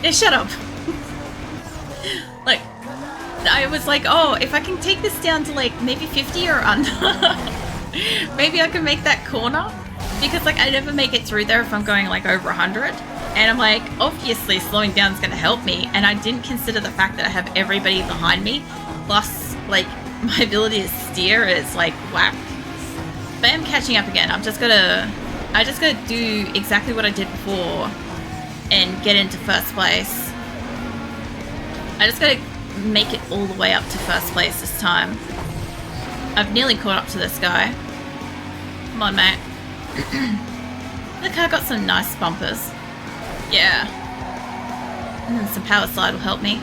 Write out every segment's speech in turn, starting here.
Yeah, shut up. Like, I was like, oh, if I can take this down to like maybe 50 or under, maybe I can make that corner. Because like I never make it through there if I'm going like over 100. And I'm like, obviously slowing down is going to help me. And I didn't consider the fact that I have everybody behind me. Plus, like, my ability to steer is like whack. But I'm catching up again. I just gotta do exactly what I did before and get into first place. I just gotta make it all the way up to first place this time. I've nearly caught up to this guy. Come on, mate. The car got some nice bumpers. Yeah. And some power slide will help me.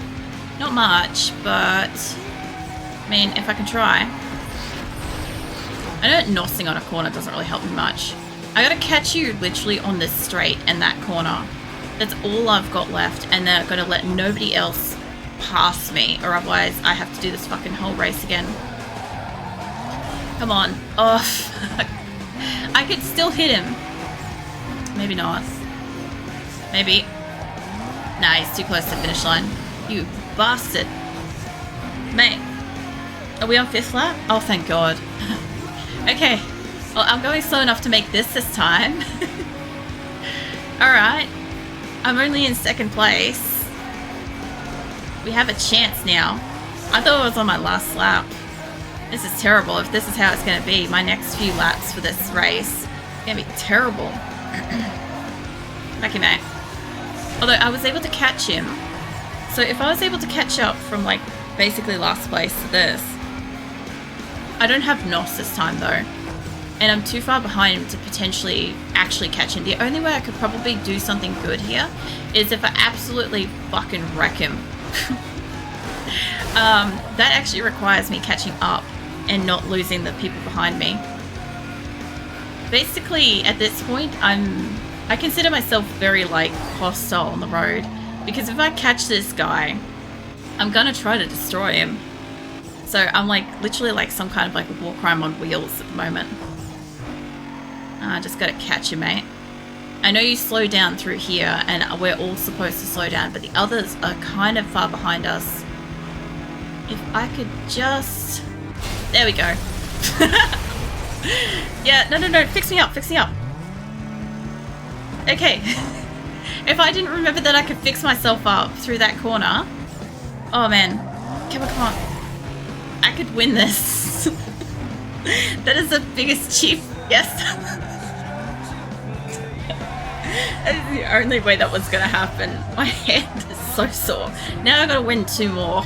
Not much, but I mean, if I can try. I know nossing on a corner doesn't really help me much. I gotta catch you literally on this straight and that corner. That's all I've got left, and then I've gotta let nobody else pass me, or otherwise I have to do this fucking whole race again. Come on. Oh, fuck. I could still hit him. Maybe not. Maybe. Nah, he's too close to the finish line. You bastard. Mate. Are we on 5th lap? Oh, thank God. Okay. Well, I'm going slow enough to make this time. Alright. I'm only in 2nd place. We have a chance now. I thought it was on my last lap. This is terrible. If this is how it's going to be, my next few laps for this race, it's going to be terrible. Okay, mate. Although I was able to catch him. So if I was able to catch up from like basically last place to this, I don't have NOS this time though. And I'm too far behind him to potentially actually catch him. The only way I could probably do something good here is if I absolutely fucking wreck him. That actually requires me catching up and not losing the people behind me. Basically, at this point, I consider myself very, like, hostile on the road. Because if I catch this guy, I'm gonna try to destroy him. So I'm, like, literally like some kind of, like, a war crime on wheels at the moment. I just gotta catch you, mate. I know you slow down through here, and we're all supposed to slow down, but the others are kind of far behind us. If I could just... There we go. Yeah, no, fix me up. Okay. If I didn't remember that I could fix myself up through that corner... Oh, man. Come on. I could win this. That is the biggest cheat. Yes. That is the only way that was going to happen. My hand is so sore. Now I've got to win 2 more.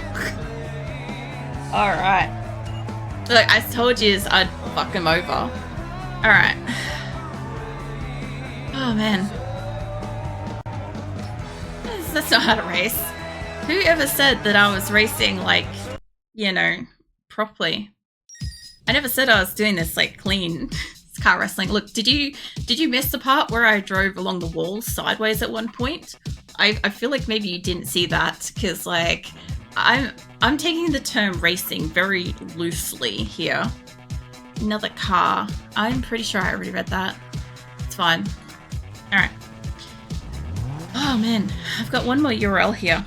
Alright. Look, I told you I'd fuck him over. Alright. Oh, man. That's not how to race. Who ever said that I was racing, like, you know, properly? I never said I was doing this, like, clean. It's car wrestling. Look, did you miss the part where I drove along the wall sideways at one point? I feel like maybe you didn't see that, because, like, I'm taking the term racing very loosely here. Another car. I'm pretty sure I already read that. It's fine. Alright. Oh man, I've got one more URL here.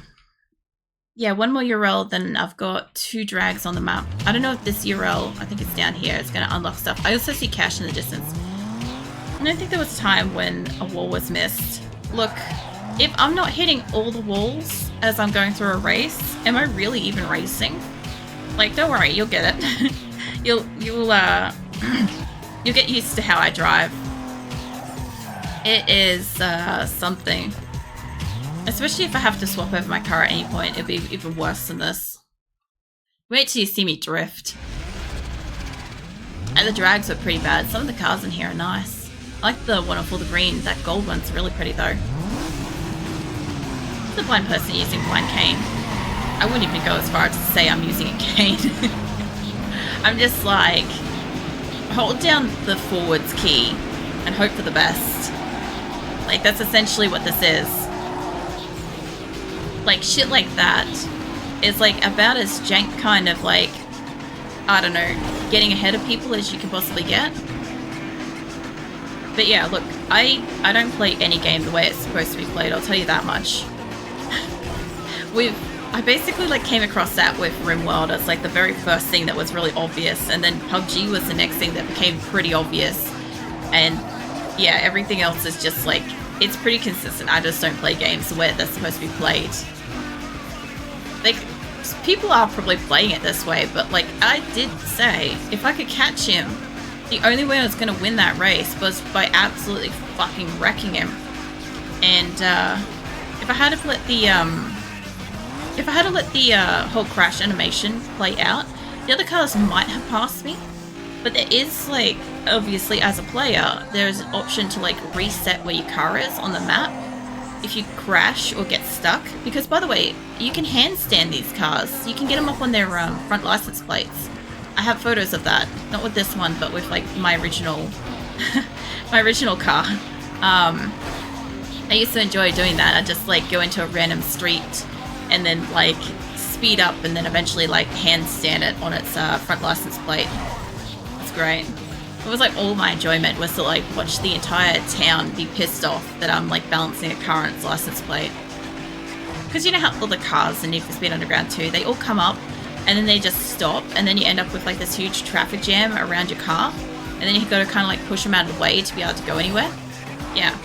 Yeah, one more URL, then I've got 2 drags on the map. I don't know if this URL, I think it's down here, it's going to unlock stuff. I also see cash in the distance. I don't think there was a time when a wall was missed. Look, if I'm not hitting all the walls as I'm going through a race, am I really even racing? Like, don't worry, you'll get it. you'll get used to how I drive. It is something. Especially if I have to swap over my car at any point, it'd be even worse than this. Wait till you see me drift. And the drags are pretty bad. Some of the cars in here are nice. I like the one for the green. That gold one's really pretty though. The blind person using blind cane. I wouldn't even go as far as to say I'm using a cane. I'm just like, hold down the forwards key and hope for the best. Like, that's essentially what this is. Like, shit like that is, like, about as jank kind of, like, I don't know, getting ahead of people as you can possibly get. But yeah, look, I don't play any game the way it's supposed to be played, I'll tell you that much. I basically like came across that with RimWorld as like the very first thing that was really obvious, and then PUBG was the next thing that became pretty obvious, and yeah, everything else is just like, it's pretty consistent. I just don't play games the way they're supposed to be played. Like, people are probably playing it this way, but like I did say, if I could catch him, the only way I was going to win that race was by absolutely fucking wrecking him. And if I had to let the whole crash animation play out, the other cars might have passed me. But there is, like, obviously as a player, there's an option to like reset where your car is on the map if you crash or get stuck. Because, by the way, you can handstand these cars. You can get them up on their front license plates. I have photos of that, not with this one, but with like my original my original car. I used to enjoy doing that. I'd just like go into a random street and then like speed up and then eventually like handstand it on its front license plate. It's great. It was like all my enjoyment was to like watch the entire town be pissed off that I'm like balancing a car on its license plate. Because you know how all the cars in Need for Speed Underground 2, they all come up and then they just stop, and then you end up with like this huge traffic jam around your car, and then you've got to kind of like push them out of the way to be able to go anywhere. Yeah.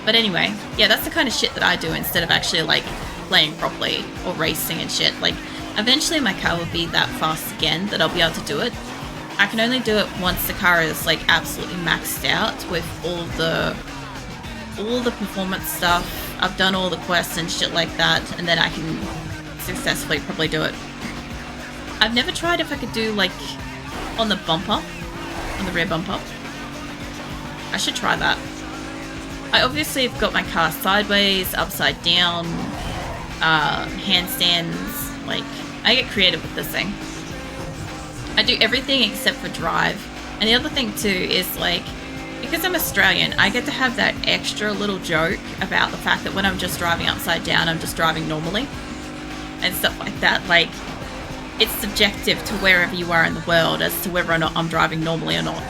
But anyway, yeah, that's the kind of shit that I do instead of actually like playing properly or racing and shit. Like, eventually my car will be that fast again that I'll be able to do it. I can only do it once the car is like absolutely maxed out with all the performance stuff. I've done all the quests and shit like that, and then I can successfully probably do it. I've never tried if I could do like on the bumper, on the rear bumper. I should try that. I obviously have got my car sideways, upside down, handstands. Like, I get creative with this thing. I do everything except for drive. And the other thing too is like, because I'm Australian, I get to have that extra little joke about the fact that when I'm just driving upside down, I'm just driving normally and stuff like that. Like, it's subjective to wherever you are in the world as to whether or not I'm driving normally or not.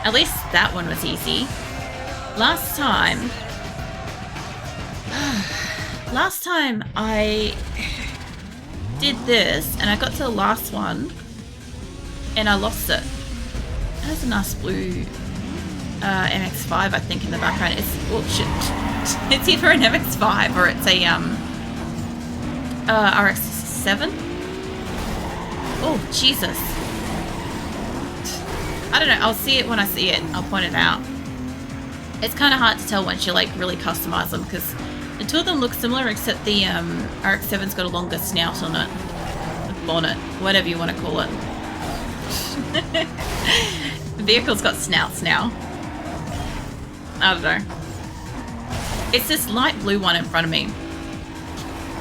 At least that one was easy. Last time I did this and I got to the last one and I lost it. There's a nice blue MX-5, I think, in the background. It's, oh shit. It's either an MX-5 or it's a RX-7. Oh, Jesus. I don't know, I'll see it when I see it. I'll point it out. It's kind of hard to tell once you like really customize them, because the two of them look similar except the RX-7's got a longer snout on it. The bonnet, whatever you want to call it. The vehicle's got snouts now. I don't know. It's this light blue one in front of me.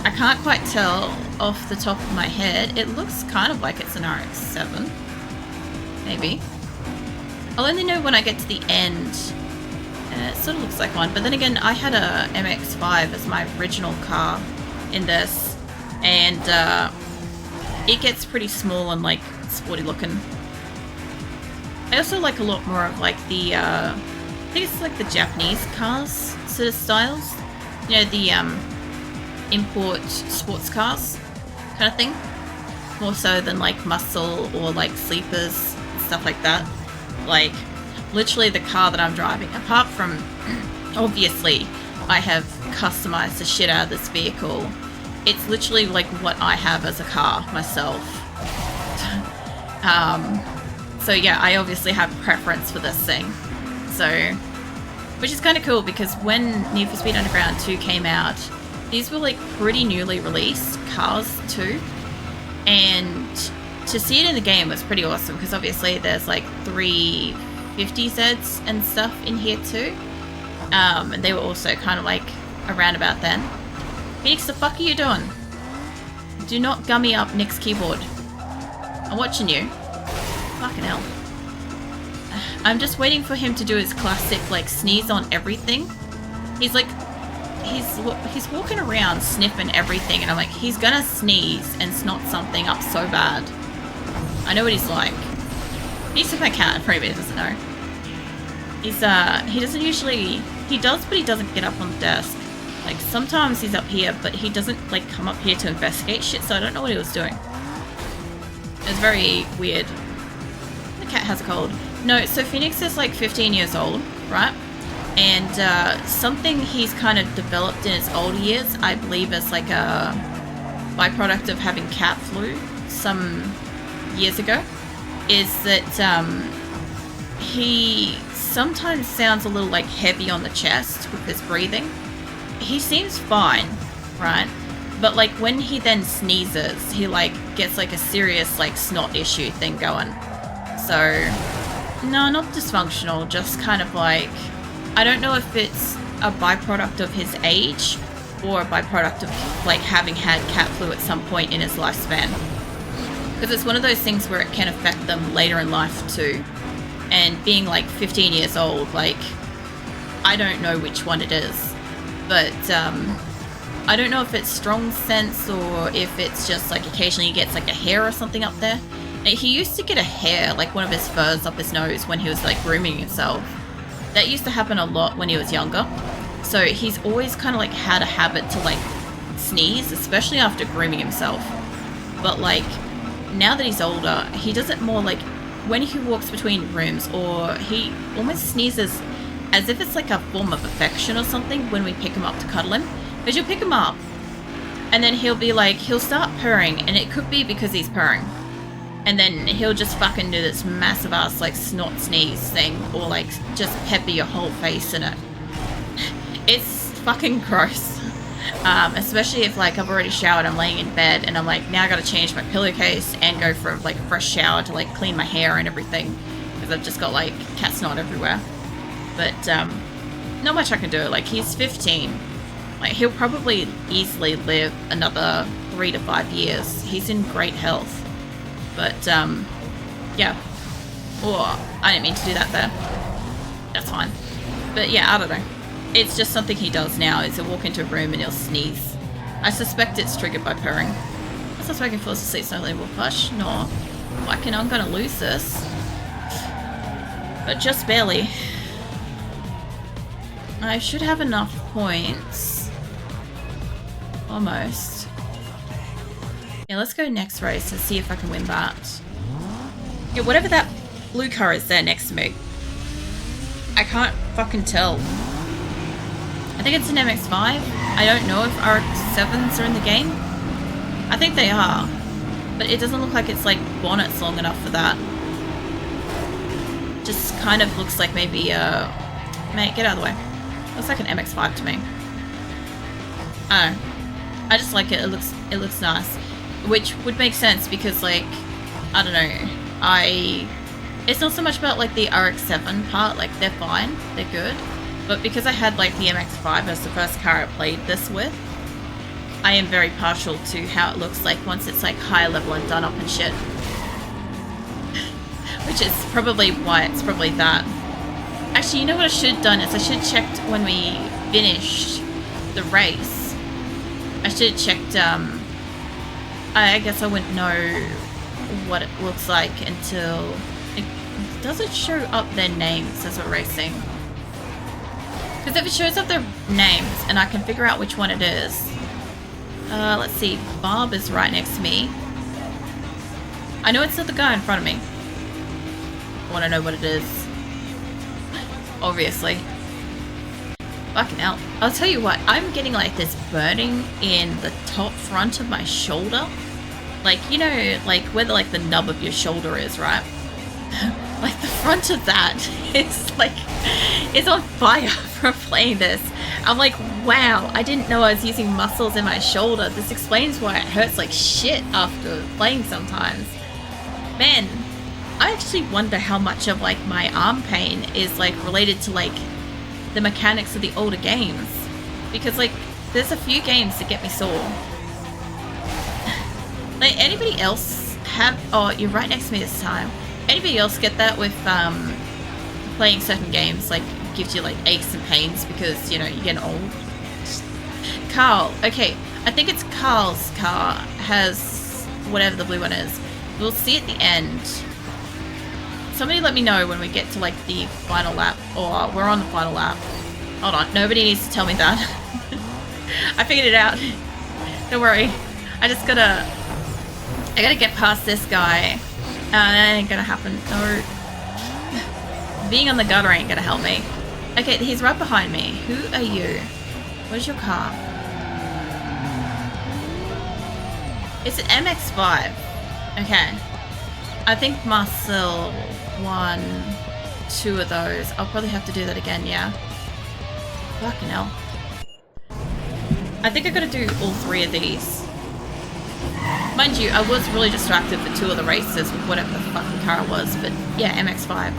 I can't quite tell off the top of my head. It looks kind of like it's an RX-7. Maybe. I'll only know when I get to the end. It sort of looks like one, but then again, I had a MX-5 as my original car in this, and it gets pretty small and like sporty looking. I also like a lot more of like the, I think it's like the Japanese cars sort of styles. You know, the import sports cars kind of thing. More so than like muscle or like sleepers and stuff like that. Like, literally the car that I'm driving, apart from, obviously, I have customized the shit out of this vehicle. It's literally like what I have as a car myself. So yeah, I obviously have preference for this thing. So, which is kind of cool because when Need for Speed Underground 2 came out, these were like pretty newly released cars too. And to see it in the game was pretty awesome because obviously there's like 350Zs and stuff in here too. And they were also kind of like around about then. Phoenix, the fuck are you doing? Do not gummy up Nick's keyboard. I'm watching you. Fucking hell. I'm just waiting for him to do his classic like sneeze on everything. He's like, he's walking around sniffing everything and I'm like, he's gonna sneeze and snot something up so bad. I know what he's like. He's if I can, probably doesn't know. He's he doesn't usually, he does, but he doesn't get up on the desk. Like, sometimes he's up here, but he doesn't, like, come up here to investigate shit, so I don't know what he was doing. It's very weird. The cat has a cold. No, so Phoenix is, like, 15 years old, right? And something he's kind of developed in his older years, I believe is, like, a byproduct of having cat flu some years ago, is that he sometimes sounds a little, like, heavy on the chest with his breathing. He seems fine, right? But, like, when he then sneezes, he, like, gets, like, a serious, like, snot issue thing going. So, no, not dysfunctional, just kind of, like, I don't know if it's a byproduct of his age or a byproduct of, like, having had cat flu at some point in his lifespan. Because it's one of those things where it can affect them later in life, too. And being, like, 15 years old, like, I don't know which one it is. But, I don't know if it's strong sense or if it's just, like, occasionally he gets, like, a hair or something up there. He used to get a hair, like, one of his furs up his nose when he was, like, grooming himself. That used to happen a lot when he was younger. So he's always kind of, like, had a habit to, like, sneeze, especially after grooming himself. But, like, now that he's older, he does it more, like, when he walks between rooms, or he almost sneezes as if it's like a form of affection or something when we pick him up to cuddle him. Because you'll pick him up, and then he'll be like, he'll start purring, and it could be because he's purring. And then he'll just fucking do this massive ass, like, snot sneeze thing, or, like, just pepper your whole face in it. It's fucking gross. Especially if, like, I've already showered, I'm laying in bed, and I'm like, now I gotta change my pillowcase and go for, like, a fresh shower to, like, clean my hair and everything. Because I've just got, like, cat snot everywhere. But, not much I can do. Like, he's 15. Like, he'll probably easily live another 3 to 5 years. He's in great health. But, yeah. Oh, I didn't mean to do that there. That's fine. But, yeah, I don't know. It's just something he does now, is he'll walk into a room and he'll sneeze. I suspect it's triggered by purring. I suspect I can force to sleep slowly will push. No. I'm gonna lose this. But just barely. I should have enough points. Almost. Yeah, let's go next race and see if I can win that. Yeah, whatever that blue car is there next to me. I can't fucking tell. I think it's an MX-5. I don't know if RX-7s are in the game. I think they are. But it doesn't look like it's, like, bonnets long enough for that. Just kind of looks like maybe, mate, get out of the way. Looks like an MX-5 to me. I don't know. I just like it. It looks nice. Which would make sense because, like, I don't know. It's not so much about, like, the RX-7 part. Like, they're fine. They're good. But because I had, like, the MX-5 as the first car I played this with, I am very partial to how it looks like once it's, like, high level and done up and shit. Which is probably why it's probably that. Actually, you know what I should have done is I should have checked when we finished the race. I should have checked, I guess I wouldn't know what it looks like until... Does it show up their names as we're racing? Because if it shows up their names and I can figure out which one it is. Let's see. Bob is right next to me. I know it's not the guy in front of me. I want to know what it is. Obviously. Fucking hell. I'll tell you what. I'm getting like this burning in the top front of my shoulder. Like, you know, like where like the nub of your shoulder is, right? Like the front of that is like, it's on fire from playing this. I'm like, wow, I didn't know I was using muscles in my shoulder. This explains why it hurts like shit after playing sometimes. Man, I actually wonder how much of like my arm pain is like related to like the mechanics of the older games. Because like, there's a few games that get me sore. Like, anybody else have, oh, you're right next to me this time. Anybody else get that with playing certain games, like gives you like aches and pains because, you know, you're getting old? Carl, okay, I think it's Carl's car has whatever the blue one is. We'll see at the end. Somebody let me know when we get to like the final lap, or we're on the final lap. Hold on, nobody needs to tell me that. I figured it out. Don't worry. I gotta get past this guy. That ain't gonna happen. No. Being on the gutter ain't gonna help me. Okay, he's right behind me. Who are you? Where's your car? It's an MX-5. Okay. I think Marcel won 2 of those. I'll probably have to do that again, yeah. Fucking hell. I think I gotta do all 3 of these. Mind you, I was really distracted for 2 of the races with whatever the fucking car it was, but yeah, MX-5.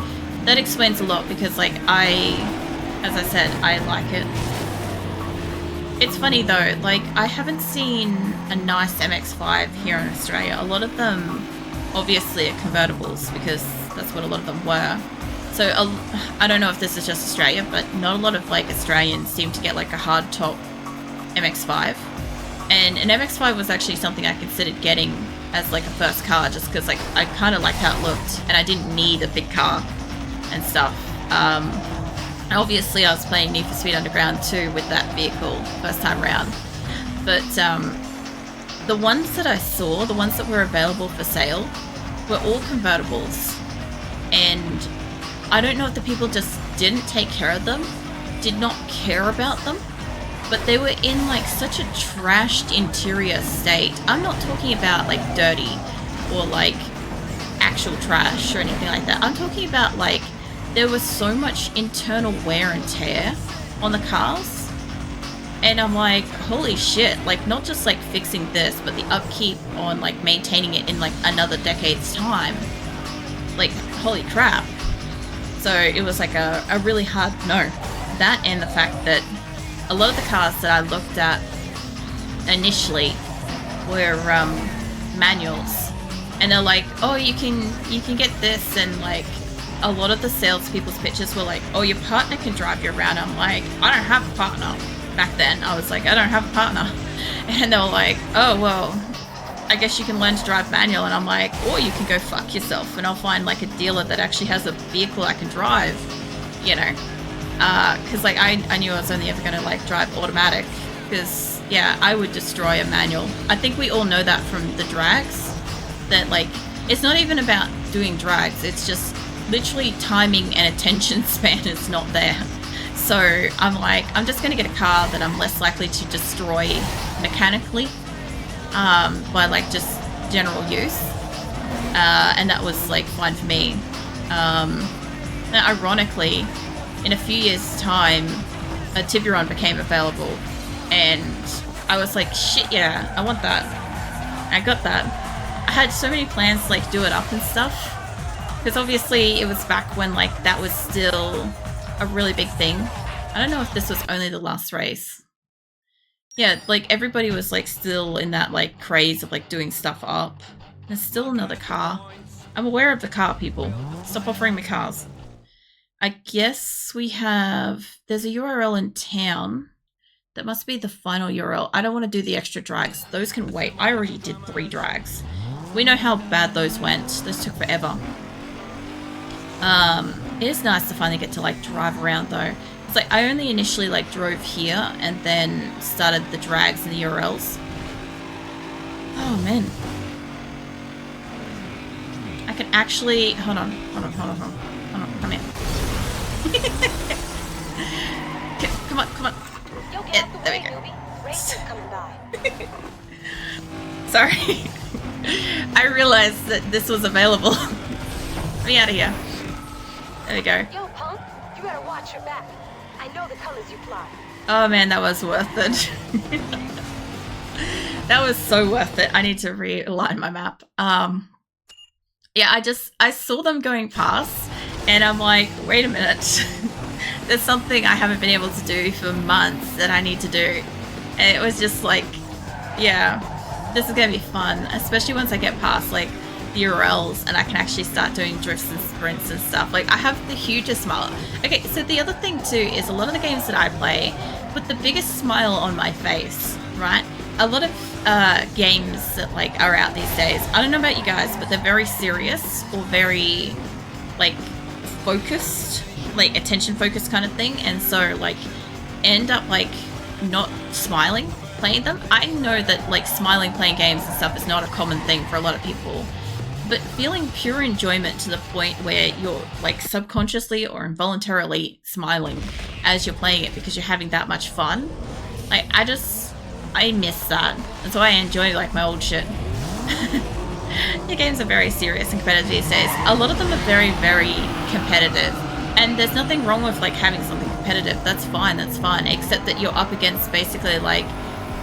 That explains a lot because, like, as I said, I like it. It's funny though, like, I haven't seen a nice MX-5 here in Australia. A lot of them obviously are convertibles because that's what a lot of them were. So I don't know if this is just Australia, but not a lot of like Australians seem to get like a hard top MX-5. And an MX-5 was actually something I considered getting as like a first car just because like I kind of liked how it looked and I didn't need a big car and stuff. Obviously I was playing Need for Speed Underground 2 with that vehicle first time round. But the ones that I saw, the ones that were available for sale, were all convertibles. And I don't know if the people just didn't take care of them, did not care about them, but they were in like such a trashed interior state. I'm not talking about like dirty or like actual trash or anything like that. I'm talking about like there was so much internal wear and tear on the cars. And I'm like, holy shit, like not just like fixing this, but the upkeep on like maintaining it in like another decade's time. Like, holy crap. So it was like a really hard no. That and the fact that a lot of the cars that I looked at initially were manuals. And they're like, oh, you can get this, and like a lot of the salespeople's pitches were like, oh, your partner can drive you around. I'm like, I don't have a partner. Back then, I was like, I don't have a partner. And they were like, oh, well, I guess you can learn to drive manual. And I'm like, or you can go fuck yourself and I'll find like a dealer that actually has a vehicle I can drive, you know. Because like I knew I was only ever going to like drive automatic because, yeah, I would destroy a manual. I think we all know that from the drags, that like it's not even about doing drags, it's just literally timing and attention span is not there. So I'm like, I'm just going to get a car that I'm less likely to destroy mechanically by like just general use. And that was like fine for me. And ironically, in a few years' time, a Tiburon became available. And I was like, shit, yeah, I want that. I got that. I had so many plans to like do it up and stuff. Because obviously it was back when like that was still a really big thing. I don't know if this was only the last race. Yeah, like everybody was like still in that like craze of like doing stuff up. There's still another car. I'm aware of the car, people. Stop offering me cars. I guess we have... There's a URL in town. That must be the final URL. I don't want to do the extra drags. Those can wait. I already did 3 drags. We know how bad those went. Those took forever. It is nice to finally get to like drive around though. It's like I only initially like drove here and then started the drags and the URLs. Oh man. I can actually hold on, come here. Come on. Yeah, there we go. Sorry. I realized that this was available. Get me out of here. There we go. Yo, punk, you better watch your back. I know the colors you fly. Oh man, that was worth it. That was so worth it. I need to realign my map. Yeah, I saw them going past and I'm like, wait a minute. There's something I haven't been able to do for months that I need to do. And it was just like, yeah, this is gonna be fun, especially once I get past like the URLs and I can actually start doing drifts and sprints and stuff. Like I have the hugest smile. Okay, so the other thing too is a lot of the games that I play put the biggest smile on my face, right? A lot of games that like are out these days, I don't know about you guys, but they're very serious or very like focused, like attention focused kind of thing, and so like end up like not smiling playing them. I know that like smiling playing games and stuff is not a common thing for a lot of people, but feeling pure enjoyment to the point where you're like subconsciously or involuntarily smiling as you're playing it because you're having that much fun, like I miss that. That's why I enjoy like my old shit. The games are very serious and competitive these days. A lot of them are very, very competitive. And there's nothing wrong with like having something competitive. That's fine, except that you're up against basically like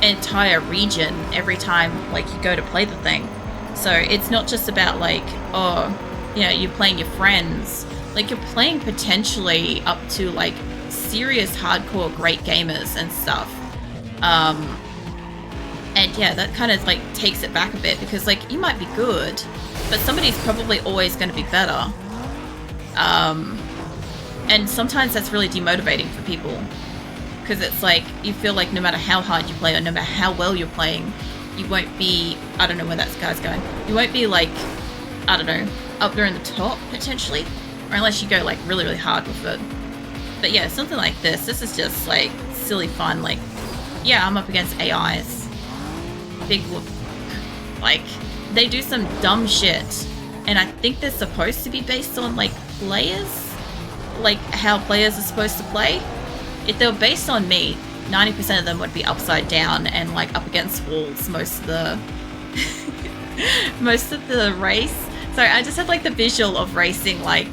an entire region every time like you go to play the thing. So it's not just about like, oh, you know, you're playing your friends. Like you're playing potentially up to like serious hardcore great gamers and stuff. And yeah, that kind of like takes it back a bit because like you might be good, but somebody's probably always going to be better. And sometimes that's really demotivating for people because it's like you feel like no matter how hard you play or no matter how well you're playing, you won't be, I don't know where that guy's going, you won't be like, I don't know, up there in the top potentially, or unless you go like really, really hard with it. But yeah, something like this is just like silly fun. Like, yeah, I'm up against AIs. Big whoop. Like, they do some dumb shit, and I think they're supposed to be based on like players, like how players are supposed to play. If they were based on me, 90% of them would be upside down and like up against walls most of the most of the race. So I just had like the visual of racing like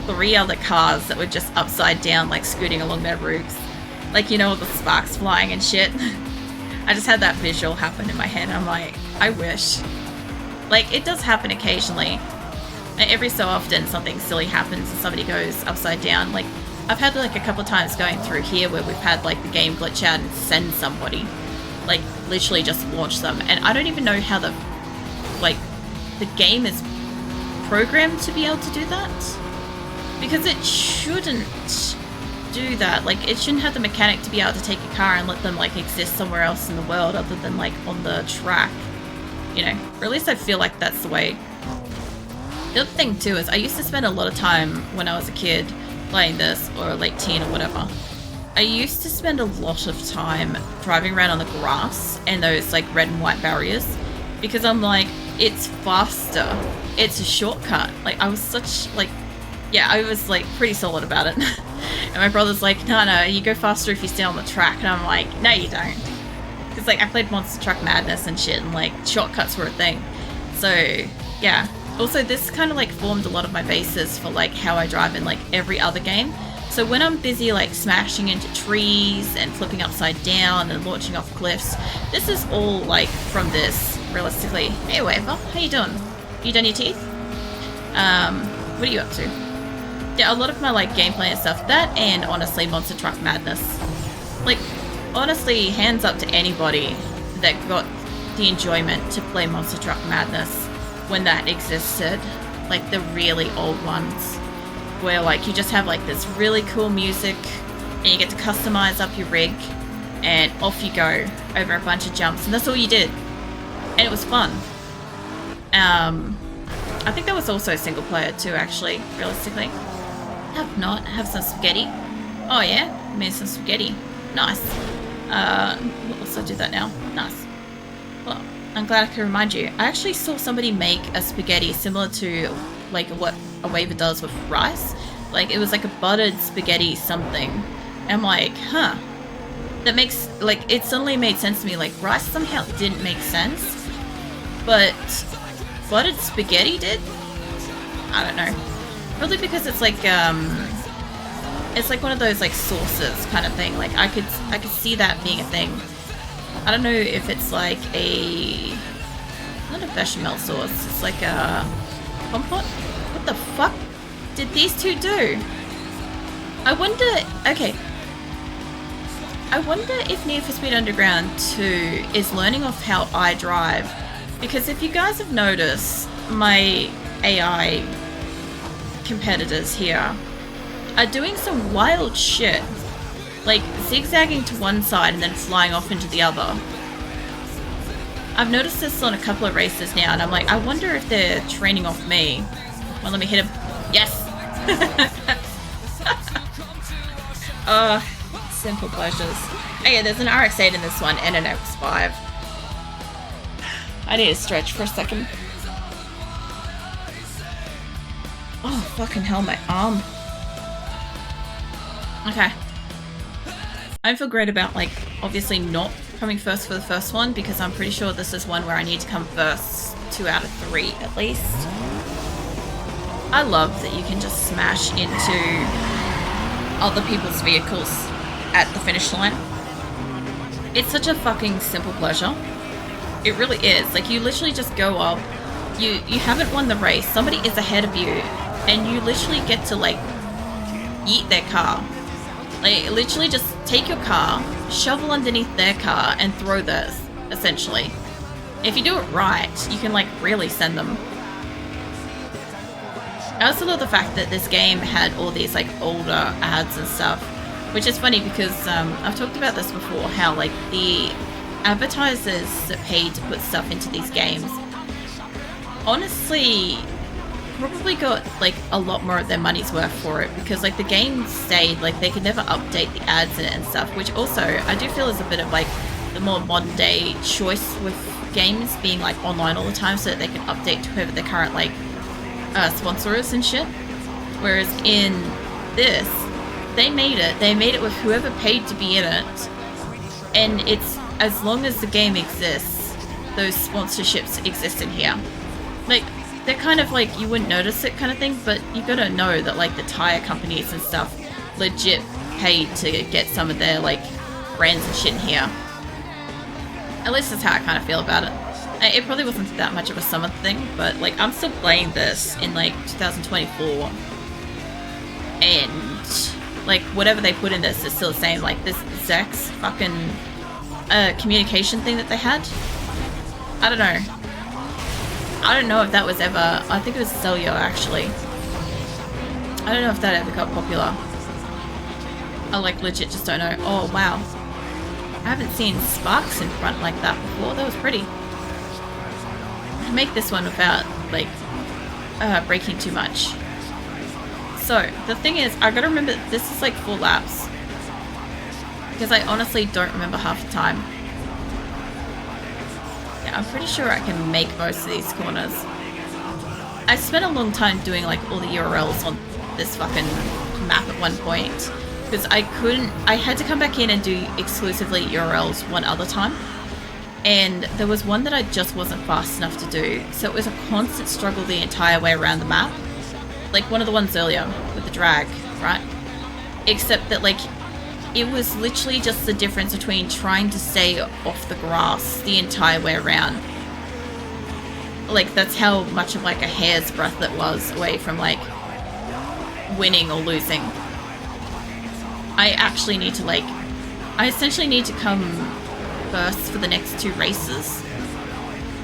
3 other cars that were just upside down, like scooting along their roofs, like, you know, with the sparks flying and shit. I just had that visual happen in my head. I'm like, I wish. Like, it does happen occasionally. Every so often something silly happens and somebody goes upside down. Like, I've had like a couple of times going through here where we've had like the game glitch out and send somebody. Like, literally just launch them. And I don't even know how the game is programmed to be able to do that. Because it shouldn't do that. Like, it shouldn't have the mechanic to be able to take a car and let them like exist somewhere else in the world other than like on the track, you know, or at least I feel like that's the way. The other thing too is I used to spend a lot of time when I was a kid playing this, or late teen or whatever. I used to spend a lot of time driving around on the grass and those like red and white barriers because I'm like, it's faster, it's a shortcut. Like, I was such like, yeah, I was like pretty solid about it. And my brother's like, no, you go faster if you stay on the track. And I'm like, no, you don't. Because like I played Monster Truck Madness and shit, and like shortcuts were a thing. So yeah. Also, this kind of like formed a lot of my basis for like how I drive in like every other game. So when I'm busy like smashing into trees and flipping upside down and launching off cliffs, this is all like from this, realistically. Hey, Waver, how you doing? You done your teeth? What are you up to? Yeah, a lot of my like gameplay and stuff, that and honestly Monster Truck Madness. Like, honestly, hands up to anybody that got the enjoyment to play Monster Truck Madness when that existed. Like the really old ones where like you just have like this really cool music and you get to customize up your rig and off you go over a bunch of jumps, and that's all you did, and it was fun. I think that was also single player too, actually, realistically. Have not. Have some spaghetti. Oh yeah, made some spaghetti. Nice. We'll also do that now. Nice. Well, I'm glad I could remind you. I actually saw somebody make a spaghetti similar to like what a Waver does with rice. Like, it was like a buttered spaghetti something. And I'm like, huh. That makes, like, it suddenly made sense to me. Like, rice somehow didn't make sense, but buttered spaghetti did? I don't know. Probably because it's like one of those like sauces kind of thing. Like I could see that being a thing. I don't know if it's like not a bechamel sauce. It's like a compote. What the fuck did these two do? I wonder. Okay. I wonder if Need for Speed Underground 2 is learning off how I drive, because if you guys have noticed, my AI competitors here are doing some wild shit, like zigzagging to one side and then flying off into the other. I've noticed this on a couple of races now, and I'm like, I wonder if they're training off me. Well, let me hit him. Yes! Simple pleasures. Oh yeah, there's an RX-8 in this one and an X5. I need to stretch for a second. Oh, fucking hell, my arm. Okay. I feel great about, like, obviously not coming first for the first one, because I'm pretty sure this is one where I need to come first 2 out of 3 at least. I love that you can just smash into other people's vehicles at the finish line. It's such a fucking simple pleasure. It really is. Like, you literally just go up, you haven't won the race, somebody is ahead of you, and you literally get to, like, yeet their car. Like, literally just take your car, shovel underneath their car, and throw theirs, essentially. If you do it right, you can, like, really send them. I also love the fact that this game had all these, like, older ads and stuff, which is funny because I've talked about this before, how, like, the advertisers that paid to put stuff into these games honestly probably got, like, a lot more of their money's worth for it, because, like, the game stayed, like, they could never update the ads in it and stuff, which also I do feel is a bit of, like, the more modern day choice with games being, like, online all the time so that they can update to whoever their current, like, sponsor is and shit. Whereas in this, they made it with whoever paid to be in it, and it's, as long as the game exists, those sponsorships exist in here. Like, they're kind of like, you wouldn't notice it kind of thing, but you gotta know that, like, the tire companies and stuff legit paid to get some of their, like, brands and shit in here. At least that's how I kind of feel about it. It probably wasn't that much of a summer thing, but, like, I'm still playing this in, like, 2024, and, like, whatever they put in this is still the same. Like, this Zex fucking communication thing that they had, I don't know. I don't know if that was ever, I think it was Celio actually. I don't know if that ever got popular. I, like, legit just don't know. Oh wow, I haven't seen sparks in front like that before. That was pretty. Make this one without, like, breaking too much. So the thing is, I gotta remember this is like 4 laps, because I honestly don't remember half the time. Yeah, I'm pretty sure I can make most of these corners. I spent a long time doing, like, all the URLs on this fucking map at one point, because I had to come back in and do exclusively URLs one other time, and there was one that I just wasn't fast enough to do, so it was a constant struggle the entire way around the map. Like one of the ones earlier with the drag, right? Except that, like, it was literally just the difference between trying to stay off the grass the entire way around. Like, that's how much of, like, a hair's breadth it was away from, like, winning or losing. I actually need to, like, I essentially need to come first for the next 2 races.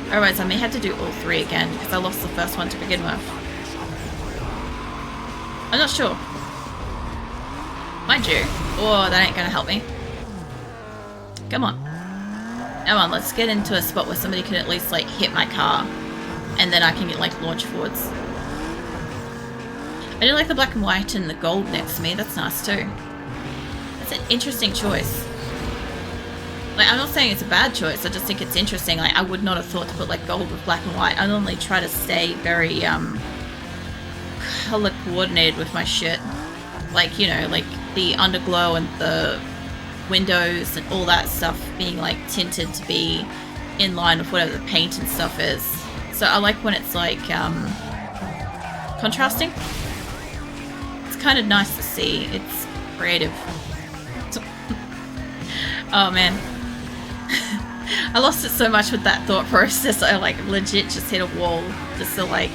Otherwise I may have to do all 3 again, because I lost the first one to begin with. I'm not sure. Mind you. Oh, that ain't gonna help me. Come on. Come on, let's get into a spot where somebody can at least, like, hit my car, and then I can get, like, launch forwards. I do like the black and white and the gold next to me. That's nice too. That's an interesting choice. Like, I'm not saying it's a bad choice, I just think it's interesting. Like, I would not have thought to put, like, gold with black and white. I normally try to stay very, color coordinated with my shit. Like, you know, like, the underglow and the windows and all that stuff being, like, tinted to be in line with whatever the paint and stuff is. So I like when it's, like, contrasting. It's kind of nice to see. It's creative. Oh, man. I lost it so much with that thought process. I, like, legit just hit a wall just to, like,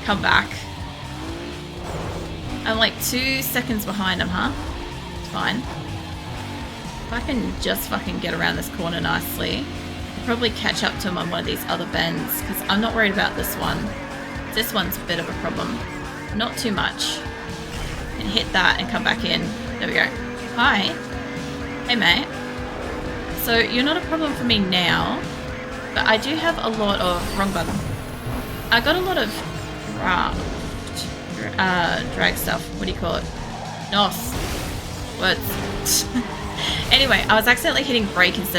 come back. I'm, like, 2 seconds behind him, huh? It's fine. If I can just fucking get around this corner nicely, I'll probably catch up to him on one of these other bends, because I'm not worried about this one. This one's a bit of a problem. Not too much. And hit that and come back in. There we go. Hi. Hey, mate. So, you're not a problem for me now, but I do have a lot of... Wrong button. I got a lot of drag stuff. What do you call it? NOS. Words. Anyway, I was accidentally hitting brake instead of